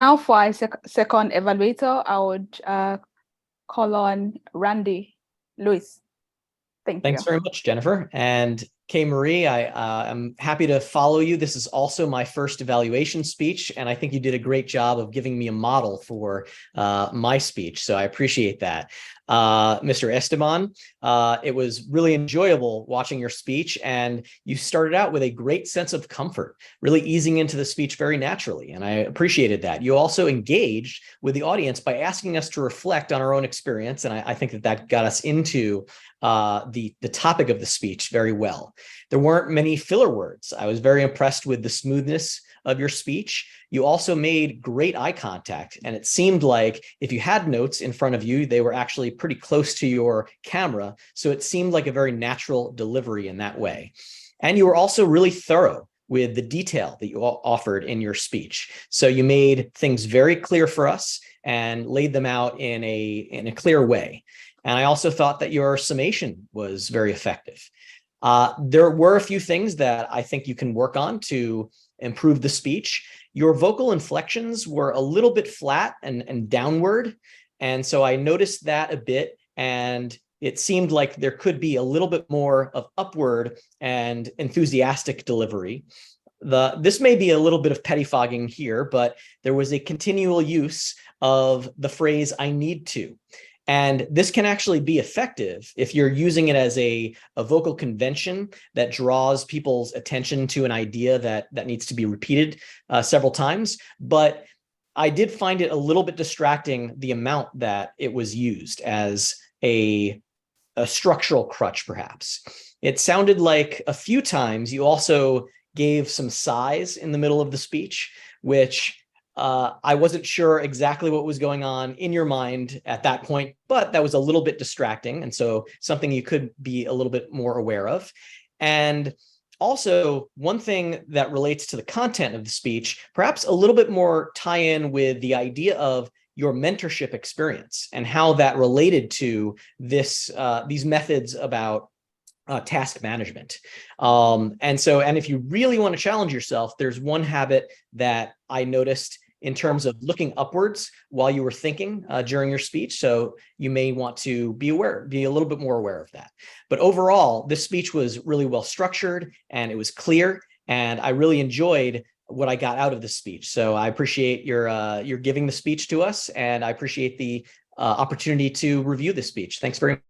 Now for our second evaluator, I would call on Randy Lewis. Thank Thanks you. very much, Jennifer. And Kay Marie, I am happy to follow you. This is also my first evaluation speech, and I think you did a great job of giving me a model for my speech, so I appreciate that. Mr. Esteban, it was really enjoyable watching your speech, and you started out with a great sense of comfort, really easing into the speech very naturally, and I appreciated that. You also engaged with the audience by asking us to reflect on our own experience, and I think that got us into the topic of the speech very well. There weren't many filler words. I was very impressed with the smoothness of your speech. You also made great eye contact, and it seemed like if you had notes in front of you, they were actually pretty close to your camera, so it seemed like a very natural delivery in that way. And you were also really thorough with the detail that you offered in your speech. So you made things very clear for us and laid them out in a clear way. And I also thought that your summation was very effective. There were a few things that I think you can work on to improve the speech. Your vocal inflections were a little bit flat and downward. And so I noticed that a bit, and it seemed like there could be a little bit more of upward and enthusiastic delivery. This may be a little bit of pettifogging here, but there was a continual use of the phrase, "I need to." And this can actually be effective if you're using it as a vocal convention that draws people's attention to an idea that needs to be repeated several times. But I did find it a little bit distracting, the amount that it was used as a structural crutch, perhaps. It sounded like a few times you also gave some sighs in the middle of the speech, which I wasn't sure exactly what was going on in your mind at that point, but that was a little bit distracting. And so something you could be a little bit more aware of. And also, one thing that relates to the content of the speech, perhaps a little bit more tie-in with the idea of your mentorship experience and how that related to these methods about task management. And if you really want to challenge yourself, there's one habit that I noticed in terms of looking upwards while you were thinking during your speech. So you may want to be a little bit more aware of that. But overall, this speech was really well structured and it was clear. And I really enjoyed what I got out of the speech. So I appreciate your giving the speech to us, and I appreciate the opportunity to review the speech. Thanks very much.